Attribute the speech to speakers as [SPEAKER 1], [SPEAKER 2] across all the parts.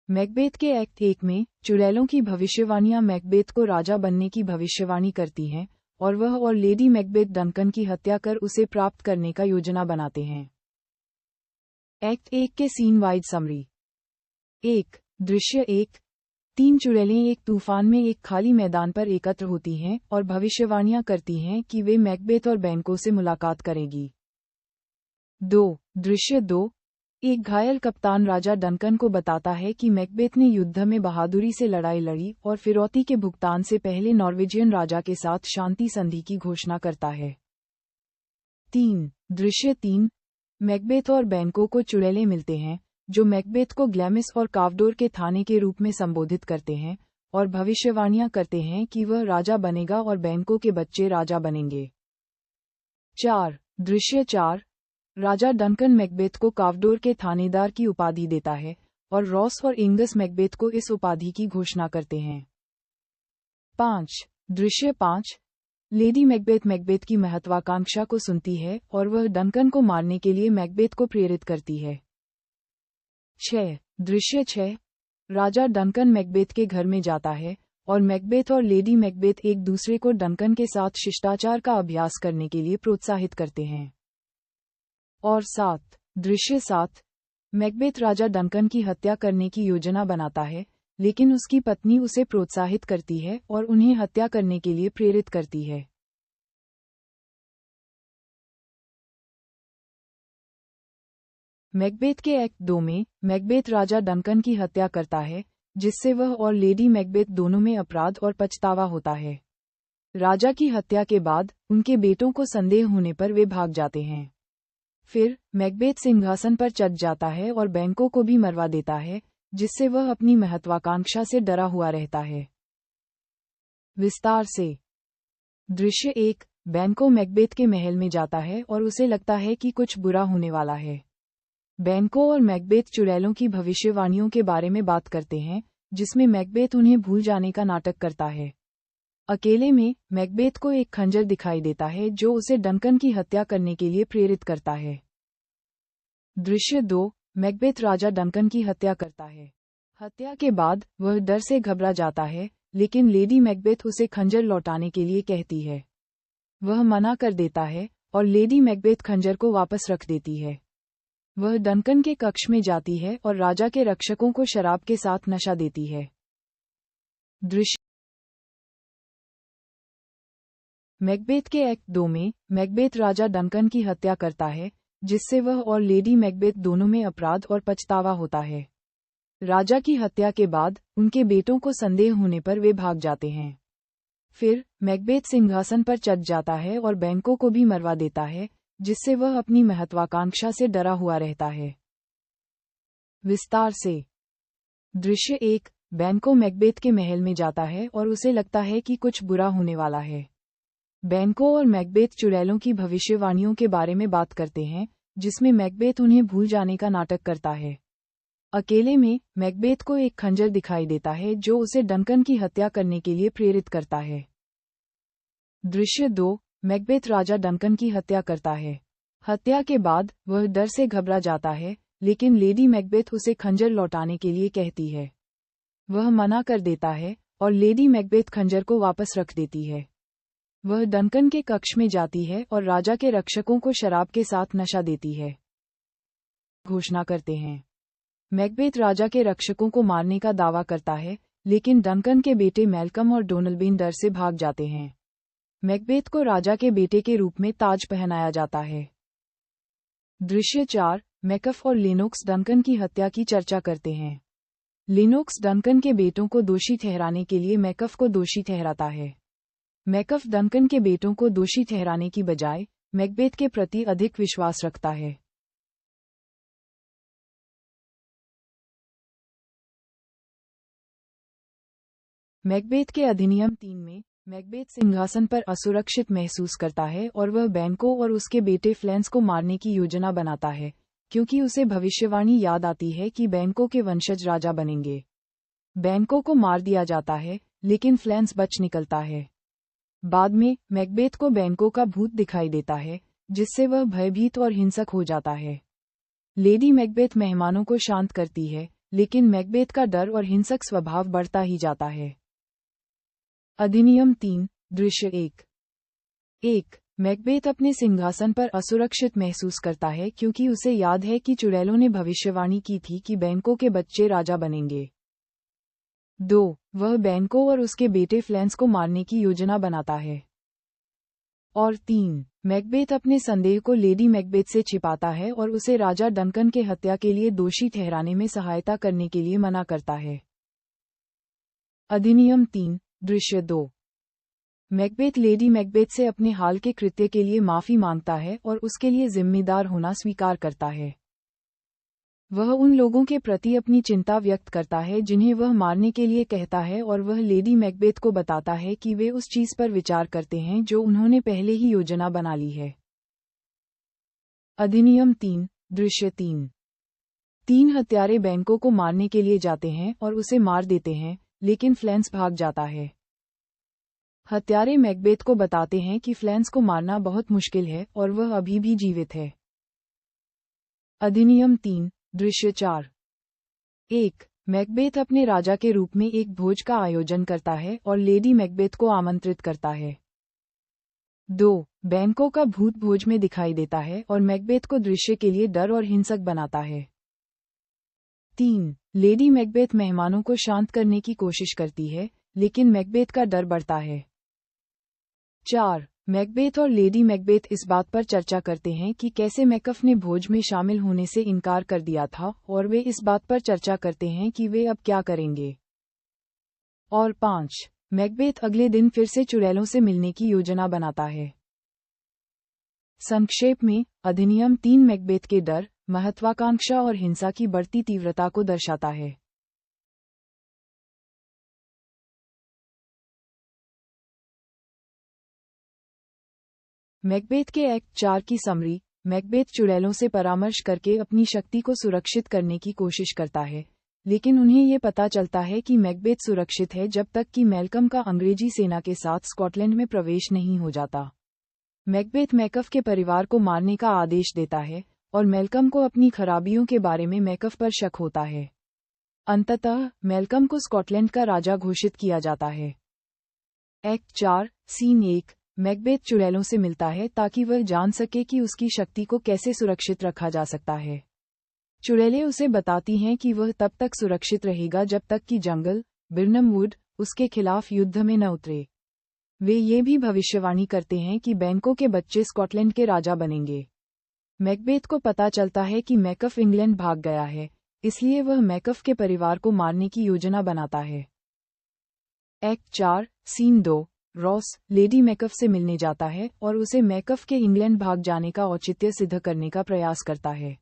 [SPEAKER 1] Macbeth के act 1 में चुड़ैलों की भविष्यवाणियां मैकबेथ को राजा बनने की भविष्यवाणी करती हैं और वह और लेडी मैकबेथ डंकन की हत्या कर उसे प्राप्त करने का योजना बनाते हैं। एक्ट 1 के सीन वाइड समरी। 1. दृश्य 1। 3 चुड़ैलें एक तूफान में एक खाली मैदान पर एकत्र होती हैं और भविष्यवाणियां करती हैं कि वे मैकबेथ और बैंको से मुलाकात करेगी। 2. दृश्य 2। एक घायल कप्तान राजा डंकन को बताता है कि मैकबेथ ने युद्ध में बहादुरी से लड़ाई लड़ी और फिरौती के भुगतान से पहले नॉर्वेजियन राजा के साथ शांति संधि की घोषणा करता है। 3. दृश्य 3। मैकबेथ और बैंको को चुड़ैलें मिलते हैं जो मैकबेथ को ग्लैमिस और कावडोर के थाने के रूप में संबोधित करते हैं और भविष्यवाणियां करते हैं कि वह राजा बनेगा और बैंको के बच्चे राजा बनेंगे। 4. दृश्य 4। राजा डंकन मैकबेथ को कावडोर के थानेदार की उपाधि देता है और रॉस और एंगस मैकबेथ को इस उपाधि की घोषणा करते हैं। 5. दृश्य 5। लेडी मैकबेथ मैकबेथ की महत्वाकांक्षा को सुनती है और वह डंकन को मारने के लिए मैकबेथ को प्रेरित करती है। 6. दृश्य 6। राजा डंकन मैकबेथ के घर में जाता है और मैकबेथ और लेडी मैकबेथ एक दूसरे को डंकन के साथ शिष्टाचार का अभ्यास करने के लिए प्रोत्साहित करते हैं। और 7. दृश्य 7। मैकबेथ राजा डंकन की हत्या करने की योजना बनाता है, लेकिन उसकी पत्नी उसे प्रोत्साहित करती है और उन्हें हत्या करने के लिए प्रेरित करती है। मैकबेथ के एक्ट 2 में मैकबेथ राजा डंकन की हत्या करता है, जिससे वह और लेडी मैकबेथ दोनों में अपराध और पछतावा होता है। राजा की हत्या के बाद उनके बेटों को संदेह होने पर वे भाग जाते हैं। फिर मैकबेथ सिंहासन पर चढ़ जाता है और बैंको को भी मरवा देता है, जिससे वह अपनी महत्वाकांक्षा से डरा हुआ रहता है। विस्तार से। दृश्य 1। बैंको मैकबेथ के महल में जाता है और उसे लगता है कि कुछ बुरा होने वाला है। बैंको और मैकबेथ चुड़ैलों की भविष्यवाणियों के बारे में बात करते हैं, जिसमें मैकबेथ उन्हें भूल जाने का नाटक करता है। अकेले में मैकबेथ को एक खंजर दिखाई देता है जो उसे डंकन की हत्या करने के लिए प्रेरित करता है। दृश्य 2। मैकबेथ राजा डंकन की हत्या करता है। हत्या के बाद वह डर से घबरा जाता है, लेकिन लेडी मैकबेथ उसे खंजर लौटाने के लिए कहती है। वह मना कर देता है और लेडी मैकबेथ खंजर को वापस रख देती है। वह डंकन के कक्ष में जाती है और राजा के रक्षकों को शराब के साथ नशा देती है। दृश्य। मैकबेथ के एक्ट 2 में मैकबेथ राजा डंकन की हत्या करता है, जिससे वह और लेडी मैकबेथ दोनों में अपराध और पछतावा होता है। राजा की हत्या के बाद उनके बेटों को संदेह होने पर वे भाग जाते हैं। फिर मैकबेथ सिंहासन पर चढ़ जाता है और बैंको को भी मरवा देता है, जिससे वह अपनी महत्वाकांक्षा से डरा हुआ रहता है। विस्तार से। दृश्य 1। बैंको मैकबेथ के महल में जाता है और उसे लगता है कि कुछ बुरा होने वाला है। बैंको और मैकबेथ चुड़ैलों की भविष्यवाणियों के बारे में बात करते हैं, जिसमें मैकबेथ उन्हें भूल जाने का नाटक करता है। अकेले में मैकबेथ को एक खंजर दिखाई देता है जो उसे डंकन की हत्या करने के लिए प्रेरित करता है। दृश्य 2। मैकबेथ राजा डंकन की हत्या करता है। हत्या के बाद वह डर से घबरा जाता है, लेकिन लेडी मैकबेथ उसे खंजर लौटाने के लिए कहती है। वह मना कर देता है और लेडी मैकबेथ खंजर को वापस रख देती है। वह डंकन के कक्ष में जाती है और राजा के रक्षकों को शराब के साथ नशा देती है। घोषणा करते हैं। मैकबेथ राजा के रक्षकों को मारने का दावा करता है, लेकिन डंकन के बेटे मैल्कम और डोनल्बेन डर से भाग जाते हैं। मैकबेथ को राजा के बेटे के रूप में ताज पहनाया जाता है। दृश्य 4। मैकफ और लेनोक्स डंकन की हत्या की चर्चा करते हैं। लेनोक्स डंकन के बेटों को दोषी ठहराने के लिए मैकफ को दोषी ठहराता है। मैकफ डंकन के बेटों को दोषी ठहराने की बजाय मैकबेथ के प्रति अधिक विश्वास रखता है। मैकबेथ के अधिनियम 3 में मैकबेथ सिंहासन पर असुरक्षित महसूस करता है और वह बैंको और उसके बेटे फ्लेंस को मारने की योजना बनाता है, क्योंकि उसे भविष्यवाणी याद आती है कि बैंको के वंशज राजा बनेंगे। बैंको को मार दिया जाता है, लेकिन फ्लेंस बच निकलता है। बाद में मैकबेथ को बैंको का भूत दिखाई देता है, जिससे वह भयभीत और हिंसक हो जाता है। लेडी मैकबेथ मेहमानों को शांत करती है, लेकिन मैकबेथ का डर और हिंसक स्वभाव बढ़ता ही जाता है। अधिनियम 3, दृश्य 1। मैकबेथ अपने सिंहासन पर असुरक्षित महसूस करता है क्योंकि उसे याद है कि चुड़ैलों ने भविष्यवाणी की थी कि बैंको के बच्चे राजा बनेंगे। 2. वह बैंको और उसके बेटे फ्लैंस को मारने की योजना बनाता है। और 3. मैकबेथ अपने संदेह को लेडी मैकबेथ से छिपाता है और उसे राजा डंकन के हत्या के लिए दोषी ठहराने में सहायता करने के लिए मना करता है। अधिनियम 3, दृश्य 2। मैकबेथ लेडी मैकबेथ से अपने हाल के कृत्य के लिए माफी मांगता है और उसके लिए जिम्मेदार होना स्वीकार करता है। वह उन लोगों के प्रति अपनी चिंता व्यक्त करता है जिन्हें वह मारने के लिए कहता है और वह लेडी मैकबेथ को बताता है कि वे उस चीज पर विचार करते हैं जो उन्होंने पहले ही योजना बना ली है। अधिनियम 3, दृश्य 3। 3 हत्यारे बैंको को मारने के लिए जाते हैं और उसे मार देते हैं, लेकिन फ्लैंस भाग जाता है। हत्यारे मैकबेथ को बताते हैं कि फ्लैंस को मारना बहुत मुश्किल है और वह अभी भी जीवित है। अधिनियम 3, दृश्य 4। 1. मैकबेथ अपने राजा के रूप में एक भोज का आयोजन करता है और लेडी मैकबेथ को आमंत्रित करता है। 2. बैंको का भूत भोज में दिखाई देता है और मैकबेथ को दृश्य के लिए डर और हिंसक बनाता है। 3. लेडी मैकबेथ मेहमानों को शांत करने की कोशिश करती है, लेकिन मैकबेथ का डर बढ़ता है। 4. मैकबेथ और लेडी मैकबेथ इस बात पर चर्चा करते हैं कि कैसे मैकफ ने भोज में शामिल होने से इनकार कर दिया था और वे इस बात पर चर्चा करते हैं कि वे अब क्या करेंगे। और 5. मैकबेथ अगले दिन फिर से चुड़ैलों से मिलने की योजना बनाता है। संक्षेप में, अधिनियम 3 मैकबेथ के डर, महत्वाकांक्षा और हिंसा की बढ़ती तीव्रता को दर्शाता है। मैकबेथ के एक्ट 4 की समरी। मैकबेथ चुड़ैलों से परामर्श करके अपनी शक्ति को सुरक्षित करने की कोशिश करता है, लेकिन उन्हें ये पता चलता है कि मैकबेथ सुरक्षित है जब तक कि मैल्कम का अंग्रेजी सेना के साथ स्कॉटलैंड में प्रवेश नहीं हो जाता। मैकबेथ मैकफ के परिवार को मारने का आदेश देता है और मैल्कम को अपनी खराबियों के बारे में मैकफ पर शक होता है। अंततः मैल्कम को स्कॉटलैंड का राजा घोषित किया जाता है। Act 4, scene 1। मैकबेथ चुड़ैलों से मिलता है ताकि वह जान सके कि उसकी शक्ति को कैसे सुरक्षित रखा जा सकता है। चुड़ैलें उसे बताती हैं कि वह तब तक सुरक्षित रहेगा जब तक कि जंगल, बिर्नम वुड, उसके खिलाफ युद्ध में न उतरे। वे ये भी भविष्यवाणी करते हैं कि बैंको के बच्चे स्कॉटलैंड के राजा बनेंगे। मैकबेथ को पता चलता है कि मैकफ इंग्लैंड भाग गया है, इसलिए वह मैकफ के परिवार को मारने की योजना बनाता है। Act 4, scene 2। Ross lady Macduff से मिलने जाता है और उसे मैकफ के इंग्लैंड भाग जाने का औचित्य सिद्ध करने का प्रयास करता है।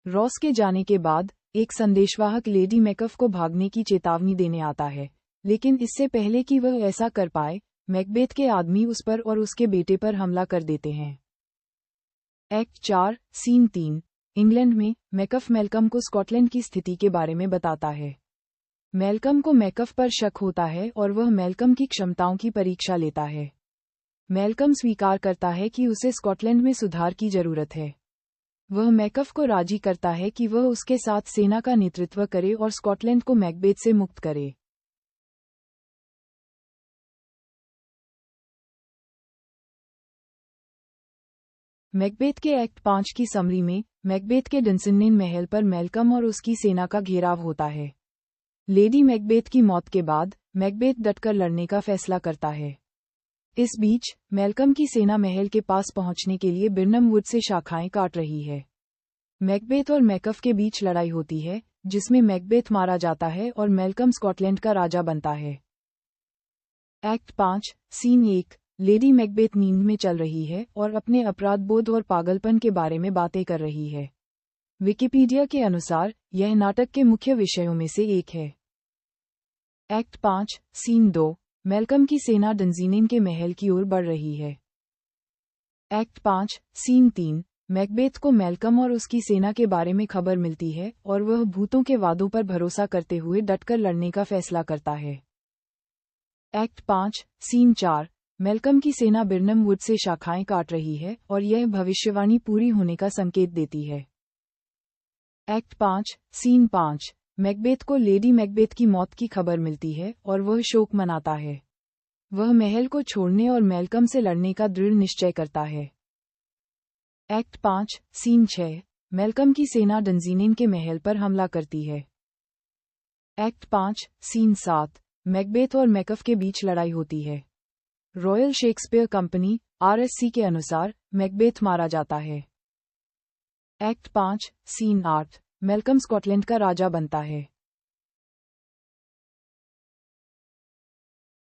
[SPEAKER 1] रॉस के जाने के बाद एक संदेशवाहक लेडी मैकफ को भागने की चेतावनी देने आता है, लेकिन इससे पहले कि वह ऐसा कर पाए, मैकबेथ के आदमी उस पर और उसके बेटे पर हमला कर देते हैं। Act 4, scene 3। इंग्लैंड में मैकफ मैल्कम को स्कॉटलैंड की स्थिति के बारे में बताता है। मैल्कम को मैकफ पर शक होता है और वह मैल्कम की क्षमताओं की परीक्षा लेता है। मैल्कम स्वीकार करता है कि उसे स्कॉटलैंड में सुधार की जरूरत है। वह मैकफ को राजी करता है कि वह उसके साथ सेना का नेतृत्व करे और स्कॉटलैंड को मैकबेथ से मुक्त करे। मैकबेथ के एक्ट 5 की समरी में, मैकबेथ के डंसिन्नेन महल पर मैल्कम और उसकी सेना का घेराव होता है। लेडी मैकबेथ की मौत के बाद, मैकबेथ डटकर लड़ने का फैसला करता है। इस बीच, मैल्कम की सेना महल के पास पहुंचने के लिए बिर्नम वुड से शाखाएं काट रही है। मैकबेथ और मैकफ के बीच लड़ाई होती है, जिसमें मैकबेथ मारा जाता है और मैल्कम स्कॉटलैंड का राजा बनता है। Act 5, scene 1। लेडी मैकबेथ नींद में चल रही है और अपने अपराध बोध और पागलपन के बारे में बातें कर रही है। विकिपीडिया के अनुसार, यह नाटक के मुख्य विषयों में से एक है। Act 5, scene 2। मैल्कम की सेना डंजीनेन के महल की ओर बढ़ रही है। Act 5, scene 3। मैकबेथ को मैल्कम और उसकी सेना के बारे में खबर मिलती है और वह भूतों के वादों पर भरोसा करते हुए डटकर लड़ने का फैसला करता है। Act 5, scene 4। मैल्कम की सेना बिर्नम वुड से शाखाएं काट रही है और यह भविष्यवाणी पूरी होने का संकेत देती है। Act 5, scene 5। मैकबेथ को लेडी मैकबेथ की मौत की खबर मिलती है और वह शोक मनाता है। वह महल को छोड़ने और मैल्कम से लड़ने का दृढ़ निश्चय करता है। एक्ट 5, सीन 6, मैल्कम की सेना डंजीनेन के महल पर हमला करती है। एक्ट 5, सीन 7, मैकबेथ और मैकफ के बीच लड़ाई होती है। रॉयल शेक्सपियर कंपनी RSC के अनुसार मैकबेथ मारा जाता है। एक्ट 5, सीन 8, मैल्कम स्कॉटलैंड का राजा बनता है।